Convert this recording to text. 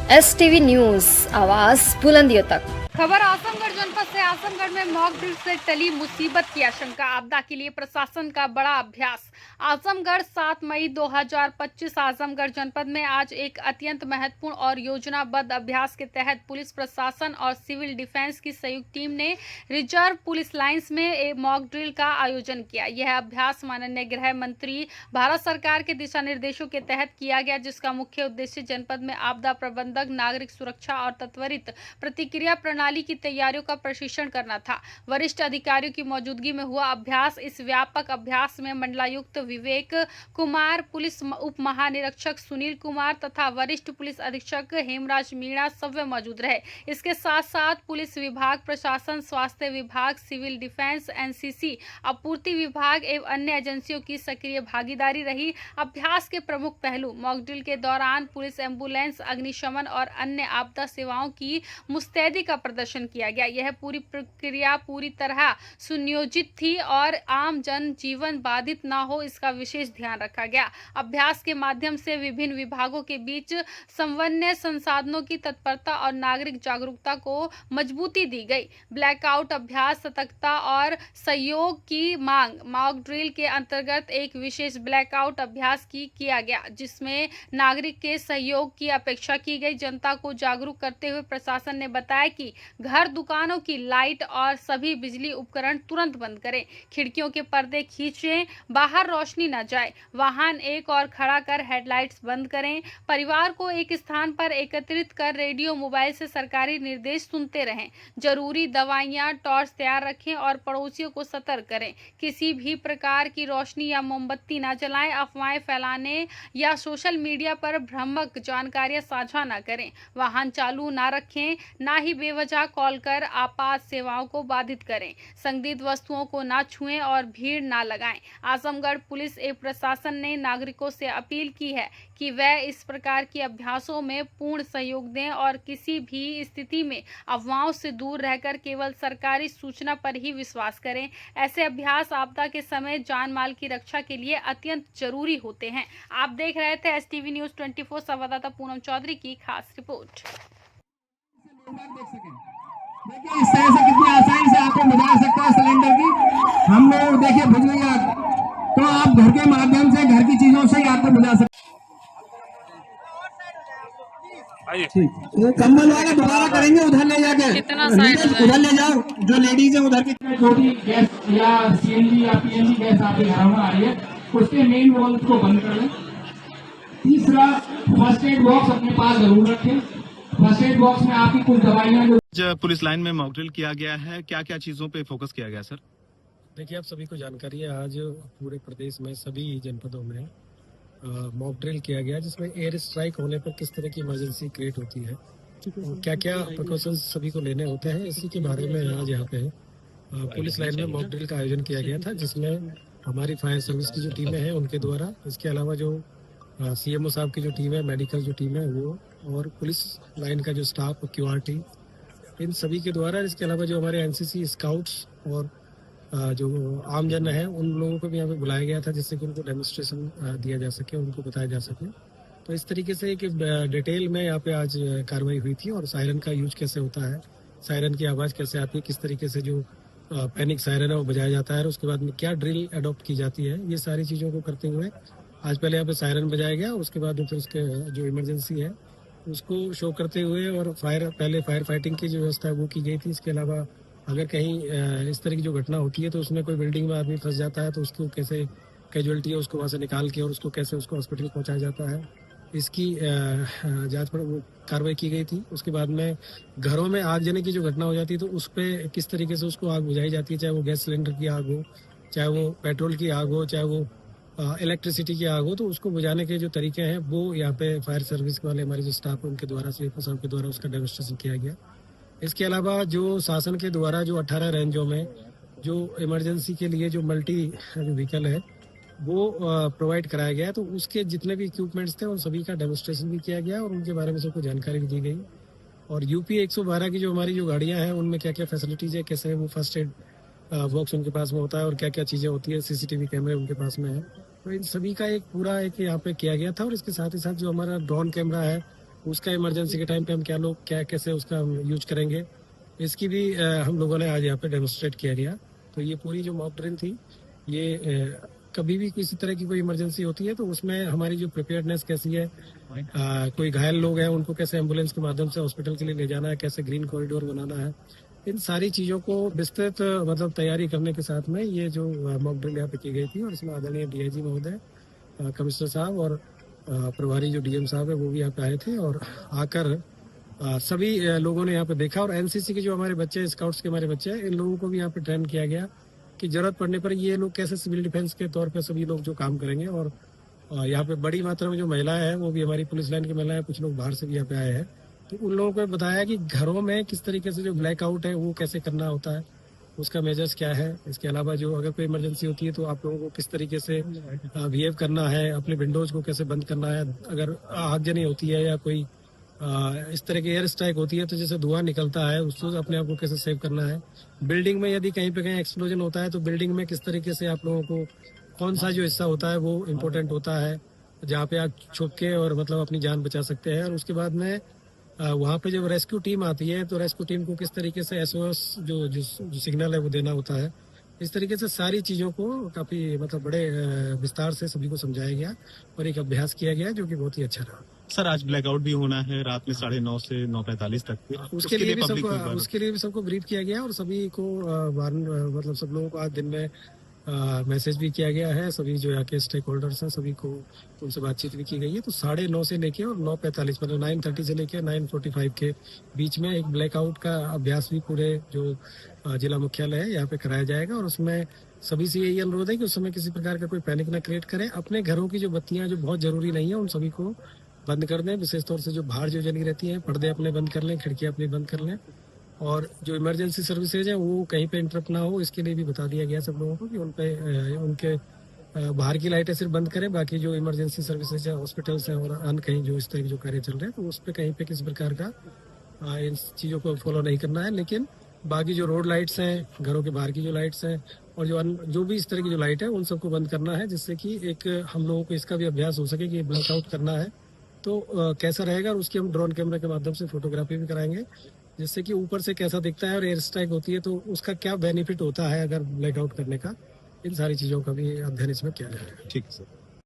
STV news आवाज़ बुलंदियों तक। खबर आजमगढ़ जनपद से। आजमगढ़ में मॉक ड्रिल से टली मुसीबत की आशंका। आपदा के लिए प्रशासन का बड़ा अभ्यास। आजमगढ़ 7 मई 2025। आजमगढ़ जनपद में आज एक अत्यंत महत्वपूर्ण और योजनाबद्ध अभ्यास के तहत पुलिस प्रशासन और सिविल डिफेंस की संयुक्त टीम ने रिजर्व पुलिस लाइंस में एक मॉक ड्रिल का आयोजन किया। यह अभ्यास माननीय गृह मंत्री भारत सरकार के दिशा निर्देशों के तहत किया गया, जिसका मुख्य उद्देश्य जनपद में आपदा प्रबंधन, नागरिक सुरक्षा और त्वरित प्रतिक्रिया प्रणाली की तैयारियों का प्रशिक्षण करना था। वरिष्ठ अधिकारियों की मौजूदगी में हुआ अभ्यास। इस व्यापक अभ्यास में मंडलायुक्त विवेक कुमार, पुलिस उप महानिरीक्षक सुनील कुमार तथा वरिष्ठ पुलिस अधीक्षक हेमराज मीणा सब मौजूद रहे। इसके साथ साथ पुलिस विभाग, प्रशासन, स्वास्थ्य विभाग, सिविल डिफेंस, एनसीसी, आपूर्ति विभाग एवं अन्य एजेंसियों की सक्रिय भागीदारी रही। अभ्यास के प्रमुख पहलू: मॉक ड्रिल के दौरान पुलिस, एम्बुलेंस, अग्निशमन और अन्य आपदा सेवाओं की मुस्तैदी का प्रदर्शन किया गया। यह पूरी प्रक्रिया पूरी तरह सुनियोजित थी और आम जन जीवन बाधित न हो, इसका विशेष ध्यान रखा गया। अभ्यास के माध्यम से विभिन्न विभागों के बीच समन्वय, संसाधनों की तत्परता और नागरिक जागरूकता को मजबूती दी गई। ब्लैकआउट अभ्यास, सतर्कता और सहयोग की मांग। मॉक ड्रिल के अंतर्गत एक विशेष ब्लैकआउट अभ्यास किया गया, जिसमें नागरिक के सहयोग की अपेक्षा की गई। जनता को जागरूक करते हुए प्रशासन ने बताया कि घर, दुकानों की लाइट और सभी बिजली उपकरण तुरंत बंद करें, खिड़कियों के पर्दे खींचें, बाहर रोशनी न जाए, वाहन एक और खड़ा कर हेडलाइट्स बंद करें, परिवार को एक स्थान पर एकत्रित कर रेडियो, मोबाइल से सरकारी निर्देश सुनते रहें, जरूरी दवाइयां, टॉर्च तैयार रखें और पड़ोसियों को सतर्क करें। किसी भी प्रकार की रोशनी या मोमबत्ती न जलाएं, अफवाहें फैलाने या सोशल मीडिया पर भ्रामक जानकारियां साझा न करें, वाहन चालू न रखें, ना ही बेवजह कॉल कर आपात सेवाओं को बाधित करें, संदिग्ध वस्तुओं को ना छुएं और भीड़ ना लगाएं। आजमगढ़ पुलिस एवं प्रशासन ने नागरिकों से अपील की है कि वह इस प्रकार के अभ्यासों में पूर्ण सहयोग दें और किसी भी स्थिति में अफवाहों से दूर रहकर केवल सरकारी सूचना पर ही विश्वास करें। ऐसे अभ्यास आपदा के समय जान माल की रक्षा के लिए अत्यंत जरूरी होते हैं। आप देख रहे थे STV न्यूज़ 24 संवाददाता पूनम चौधरी की खास रिपोर्ट। देखिए इस तरह से कितनी आसानी से आपको बुझा सकते हैं सिलेंडर की। हम लोग देखिए बुझ गई आग, तो आप घर के माध्यम से, घर की चीजों से ही आपको बुझा सकते हैं। वो कंबल वाला दोबारा करेंगे, उधर ले जाके उधर ले जाओ, जो लेडीज है उधर की। छोटी गैस या CNG या PNG गैस आपके घर में आ रही है, उसके मेन वॉल्व को बंद कर लें। तीसरा, फर्स्ट एड बॉक्स अपने पास जरूर रखें। फर्स्ट एड बॉक्स में आपकी कुछ दवाइयां जो पुलिस लाइन में मॉक ड्रिल किया गया है, क्या क्या चीजों पे फोकस किया गया सर? देखिए, आप सभी को जानकारी है, आज पूरे प्रदेश में सभी जनपदों में मॉक ड्रिल किया गया, जिसमें एयर स्ट्राइक होने पर किस तरह की इमरजेंसी क्रिएट होती है, क्या क्या प्रिकॉशंस सभी को लेने होते हैं, इसी के बारे में आज यहाँ पे पुलिस लाइन में मॉक ड्रिल का आयोजन किया गया था, जिसमें हमारी फायर सर्विस की जो टीमें हैं उनके द्वारा, इसके अलावा जो CMO साहब की जो टीम है, मेडिकल जो टीम है वो, और पुलिस लाइन का जो स्टाफ, QRT, इन सभी के द्वारा, इसके अलावा जो हमारे NCC स्काउट्स और जो आम जन है उन लोगों को भी यहाँ पे बुलाया गया था, जिससे कि उनको डेमोन्स्ट्रेशन दिया जा सके, उनको बताया जा सके। तो इस तरीके से एक डिटेल में यहाँ पे आज कार्रवाई हुई थी। और सायरन का यूज कैसे होता है, सायरन की आवाज़ कैसे आती है, किस तरीके से जो पैनिक सायरन है वो बजाया जाता है, और उसके बाद में क्या ड्रिल अडॉप्ट की जाती है, ये सारी चीज़ों को करते हुए आज पहले यहाँ पे सायरन बजाया गया, उसके बाद फिर उसके जो इमरजेंसी है उसको शो करते हुए, और पहले फायर फाइटिंग की जो व्यवस्था है वो की गई थी। इसके अलावा अगर कहीं इस तरह की जो घटना होती है तो उसमें कोई बिल्डिंग में आदमी फंस जाता है तो उसको कैसे कैजुअलिटी है उसको वहाँ से निकाल के और उसको कैसे उसको हॉस्पिटल पहुँचाया जाता है, इसकी जांच पर वो कार्रवाई की गई थी। उसके बाद में घरों में आग जलने की जो घटना हो जाती है तो उस पर किस तरीके से उसको आग बुझाई जाती है, चाहे वो गैस सिलेंडर की आग हो, चाहे वो पेट्रोल की आग हो, चाहे वो इलेक्ट्रिसिटी की आग हो, तो उसको बुझाने के जो तरीके हैं वो यहाँ पे फायर सर्विस वाले हमारे जो स्टाफ है उनके द्वारा, CFO साहब के द्वारा उसका डेमोन्स्ट्रेशन किया गया। इसके अलावा जो शासन के द्वारा जो 18 रेंजों में जो इमरजेंसी के लिए जो मल्टी व्हीकल है वो प्रोवाइड कराया गया, तो उसके जितने भी इक्विपमेंट्स थे उन सभी का डेमोन्स्ट्रेशन भी किया गया और उनके बारे में सबको जानकारी भी दी गई। और UP 112 की जो हमारी जो गाड़ियाँ हैं उनमें क्या क्या फैसिलिटीज़ है, कैसे वो फर्स्ट एड बॉक्स उनके पास में होता है और क्या क्या चीज़ें होती है, CCTV कैमरे उनके पास में है, तो इन सभी का एक पूरा एक यहाँ पे किया गया था। और इसके साथ ही साथ जो हमारा ड्रोन कैमरा है उसका इमरजेंसी के टाइम पे हम क्या कैसे उसका यूज करेंगे, इसकी भी हम लोगों ने आज यहाँ पे डेमोन्स्ट्रेट किया गया। तो ये पूरी जो मॉक ड्रिल थी, ये कभी भी किसी तरह की कोई इमरजेंसी होती है तो उसमें हमारी जो प्रिपेयर्डनेस कैसी है, कोई घायल लोग हैं उनको कैसे एम्बुलेंस के माध्यम से हॉस्पिटल के लिए ले जाना है, कैसे ग्रीन कॉरिडोर बनाना है, इन सारी चीज़ों को विस्तृत मतलब तैयारी करने के साथ में ये जो मॉक ड्रिल यहाँ पे की गई थी। और इसमें आदरणीय डीआईजी महोदय, कमिश्नर साहब और प्रभारी जो डीएम साहब है वो भी यहाँ पे आए थे और आकर सभी लोगों ने यहाँ पे देखा। और एनसीसी के जो हमारे बच्चे हैं, स्काउट्स के हमारे बच्चे हैं, इन लोगों को भी यहाँ पे ट्रेन किया गया कि जरूरत पड़ने पर ये लोग कैसे सिविल डिफेंस के तौर पे सभी लोग जो काम करेंगे। और यहाँ पे बड़ी मात्रा में जो महिलाएं हैं वो भी हमारी पुलिस लाइन की महिलाएं, कुछ लोग बाहर से भी यहाँ पे आए हैं। तो उन लोगों को बताया कि घरों में किस तरीके से जो ब्लैकआउट है वो कैसे करना होता है, उसका मेजर्स क्या है। इसके अलावा जो अगर कोई इमरजेंसी होती है तो आप लोगों को किस तरीके से बिहेव करना है, अपने विंडोज को कैसे बंद करना है, अगर आगजनी होती है या कोई इस तरह की एयर स्ट्राइक होती है तो जैसे धुआं निकलता है उसको अपने आप को कैसे सेव करना है। बिल्डिंग में यदि कहीं पे कहीं एक्सप्लोजन होता है तो बिल्डिंग में किस तरीके से आप लोगों को कौन सा जो हिस्सा होता है वो इम्पोर्टेंट होता है, जहाँ पे आप छुप के और मतलब अपनी जान बचा सकते हैं। और उसके बाद में वहाँ पे जब रेस्क्यू टीम आती है तो रेस्क्यू टीम को किस तरीके से SOS जो सिग्नल है वो देना होता है। इस तरीके से सारी चीज़ों को काफ़ी मतलब बड़े विस्तार से सभी को समझाया गया और एक अभ्यास किया गया जो कि बहुत ही अच्छा रहा। सर आज ब्लैकआउट भी होना है रात में 9:30 से 9:45 तक। उसके लिए भी सबको ब्रीफ किया गया और सभी को मतलब सब लोगों को आज दिन में मैसेज भी किया गया है। सभी जो यहाँ के स्टेक होल्डर्स हैं सभी को उनसे बातचीत भी की गई है। तो 9:30 से लेके और 9:45 मतलब 9:30 से लेके 9:45 के बीच में एक ब्लैकआउट का अभ्यास भी पूरे जो जिला मुख्यालय है यहाँ पे कराया जाएगा। और उसमें सभी से यही अनुरोध है कि उस समय किसी प्रकार का कोई पैनिक न क्रिएट करें। अपने घरों की जो बत्तियां जो बहुत जरूरी नहीं है उन सभी को बंद कर दें। विशेष तौर से जो बाहर जो जली रहती हैं, पर्दे अपने बंद कर लें, खिड़कियां अपनी बंद कर लें। और जो इमरजेंसी सर्विसेज हैं वो कहीं पे इंटरप्ट ना हो, इसके लिए भी बता दिया गया सब लोगों को कि उनके बाहर की लाइटें सिर्फ बंद करें। बाकी जो इमरजेंसी सर्विसेज है, हॉस्पिटल्स हैं और अन्य कहीं जो इस तरह के जो कार्य चल रहे हैं तो उस पर कहीं पे किसी प्रकार का इन चीज़ों को फॉलो नहीं करना है। लेकिन बाकी जो रोड लाइट्स हैं, घरों के बाहर की जो लाइट्स हैं और जो भी इस तरह की जो लाइट है उन सबको बंद करना है, जिससे कि एक हम लोगों को इसका भी अभ्यास हो सके कि ब्लैकआउट करना है तो कैसा रहेगा। और उसकी हम ड्रोन कैमरा के माध्यम से फोटोग्राफी भी कराएंगे, जिससे कि ऊपर से कैसा दिखता है और एयर स्ट्राइक होती है तो उसका क्या बेनिफिट होता है अगर ब्लैकआउट करने का। इन सारी चीज़ों का भी अध्ययन इसमें किया जाएगा। ठीक है सर।